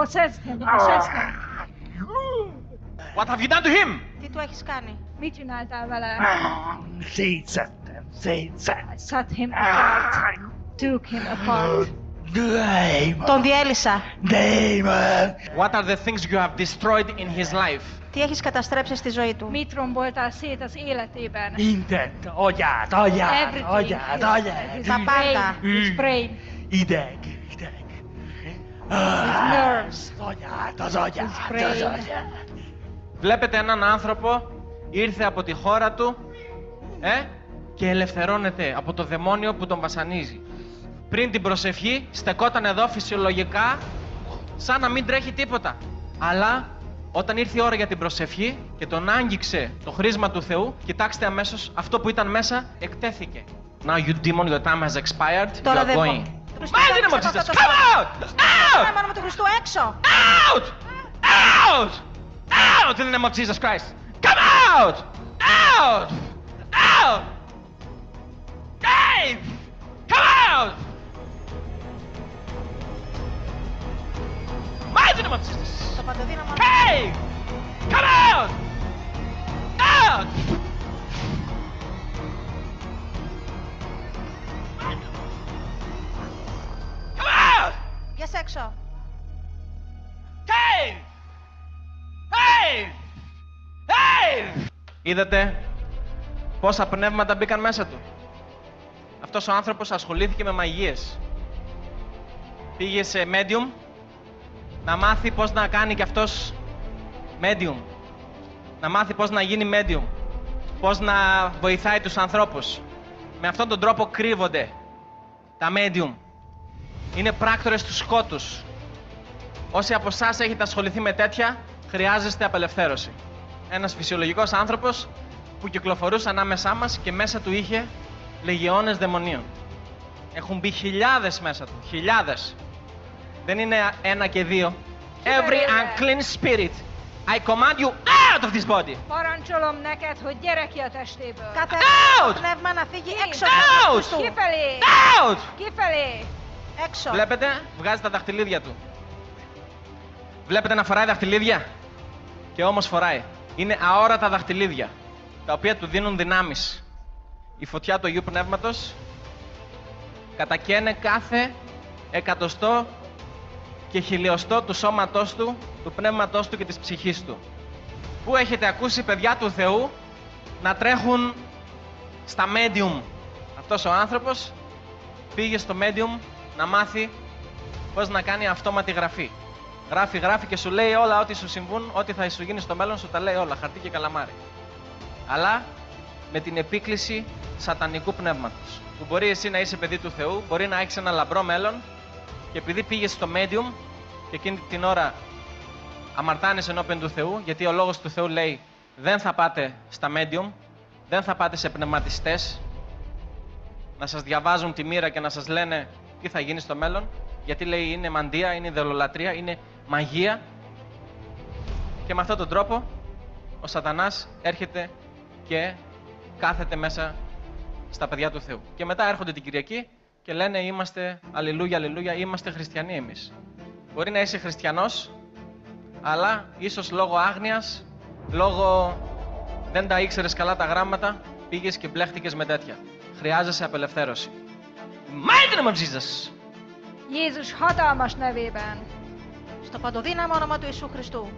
Possessed him. Possessed him. What have you done to him? Τι του έχεις κάνει? Mit csináltál vele? Szétszettem, szétszettem. I set him apart. Took him apart. Τον διέλυσα. What are the things you have destroyed in his life? Τι έχεις καταστρέψει στη ζωή του? Mit romboltál szét az életében? Mindent, agyát, agyát, Everything. agyát, agyát. His Τα πάντα. brain. His brain. Ideg. His nerves. Agyát, az agyát, His brain. az agyát. Βλέπετε έναν άνθρωπο, ήρθε από τη χώρα του και ελευθερώνεται από το δαιμόνιο που τον βασανίζει. Πριν την προσευχή στεκόταν εδώ φυσιολογικά σαν να μην τρέχει τίποτα. Αλλά όταν ήρθε η ώρα για την προσευχή και τον άγγιξε το χρήσμα του Θεού, κοιτάξτε αμέσως αυτό που ήταν μέσα εκτέθηκε. Now you demon, your time has expired. You Τώρα are δεν going. Χριστέ, Mighty name of έξω από Jesus, αυτό το come σώμα. out! Στο Out! όνομα του Χριστού έξω. Out! Out! Out in the name of Jesus Christ. Come out! Out! Out! Dave! Come out! Mighty name of Jesus. Το παντοδύναμο. Hey! Come out! Out! Come out! Βγες έξω. Hey! Hey! Hey! Είδατε πόσα πνεύματα μπήκαν μέσα του. Αυτός ο άνθρωπος ασχολήθηκε με μαγείες. Πήγε σε medium να μάθει πώς να κάνει κι αυτός medium. Να μάθει πώς να γίνει medium. Πώς να βοηθάει τους ανθρώπους. Με αυτόν τον τρόπο κρύβονται τα medium. Είναι πράκτορες του σκότους. Όσοι από εσάς έχετε ασχοληθεί με τέτοια, χρειάζεστε απελευθέρωση. Ένας φυσιολογικός άνθρωπος που κυκλοφορούσε ανάμεσά μας και μέσα του είχε λεγεώνες δαιμονίων. Έχουν μπει χιλιάδες μέσα του. Χιλιάδες. Δεν είναι ένα και δύο. Every unclean spirit, I command you out of this body. Parancsolom neked, hogy gyere ki a testéből. Κάθε Out! πνεύμα να φύγει έξω. Out! του Χριστού. Kifelé! Out! Kifelé! Έξω. Βλέπετε, βγάζει τα δαχτυλίδια του. Βλέπετε να φοράει δαχτυλίδια. Και όμως φοράει. Είναι αόρατα δαχτυλίδια, τα οποία του δίνουν δυνάμεις. Η φωτιά του Αγίου Πνεύματος κατακαίνε κάθε εκατοστό και χιλιοστό του σώματός του, του πνεύματός του και της ψυχής του. Πού έχετε ακούσει παιδιά του Θεού να τρέχουν στα medium? Αυτός ο άνθρωπος πήγε στο medium να μάθει πώς να κάνει αυτόματη γραφή. Γράφει και σου λέει όλα ό,τι σου συμβούν, ό,τι θα σου γίνει στο μέλλον, σου τα λέει όλα, χαρτί και καλαμάρι. Αλλά με την επίκληση σατανικού πνεύματος. Που μπορεί εσύ να είσαι παιδί του Θεού, μπορεί να έχεις ένα λαμπρό μέλλον και επειδή πήγες στο medium και εκείνη την ώρα αμαρτάνεις ενώπιον του Θεού, γιατί ο λόγος του Θεού λέει δεν θα πάτε στα medium, δεν θα πάτε σε πνευματιστές να σας διαβάζουν τη μοίρα και να σας λένε τι θα γίνει στο μέλλον, γιατί λέει είναι μαντεία, είναι ιδεολολατρία, είναι μαγεία. Και με αυτόν τον τρόπο ο σατανάς έρχεται και κάθεται μέσα στα παιδιά του Θεού. Και μετά έρχονται την Κυριακή και λένε είμαστε, αλληλούια, αλληλούια, είμαστε χριστιανοί εμείς. Μπορεί να είσαι χριστιανός, αλλά ίσως λόγω άγνοιας, λόγω δεν τα ήξερες καλά τα γράμματα, πήγες και μπλέχτηκες με τέτοια. Χρειάζεσαι απελευθέρωση. Mighty name of Jesus! Jézus hatalmas nevében. Στο παντοδύναμο όνομα του Ιησού Χριστού.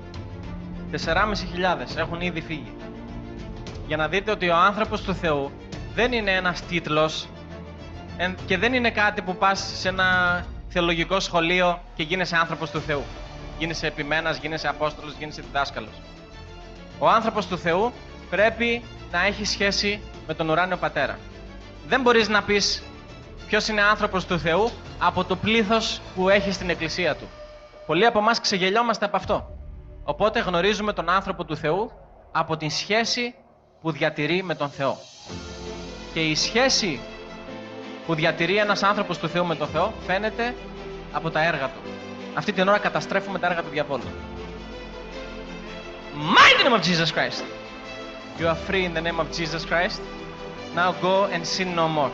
4.500 έχουν ήδη φύγει. Για να δείτε ότι ο άνθρωπος του Θεού δεν είναι ένας τίτλος και δεν είναι κάτι που πας σε ένα θεολογικό σχολείο και γίνεσαι άνθρωπος του Θεού. Γίνεσαι επιμένας, γίνεσαι απόστολος, γίνεσαι διδάσκαλος. Ο άνθρωπος του Θεού πρέπει να έχει σχέση με τον ουράνιο Πατέρα. Δεν μπορείς να πεις ποιος είναι άνθρωπος του Θεού από το πλήθος που έχει στην εκκλησία του. Πολλοί από εμάς ξεγελιόμαστε από αυτό. Οπότε γνωρίζουμε τον άνθρωπο του Θεού από την σχέση που διατηρεί με τον Θεό. Και η σχέση που διατηρεί ένας άνθρωπος του Θεού με τον Θεό φαίνεται από τα έργα του. Αυτή την ώρα καταστρέφουμε τα έργα του διαβόλου. Mighty name of Jesus Christ! You are free in the name of Jesus Christ. Now go and sin no more.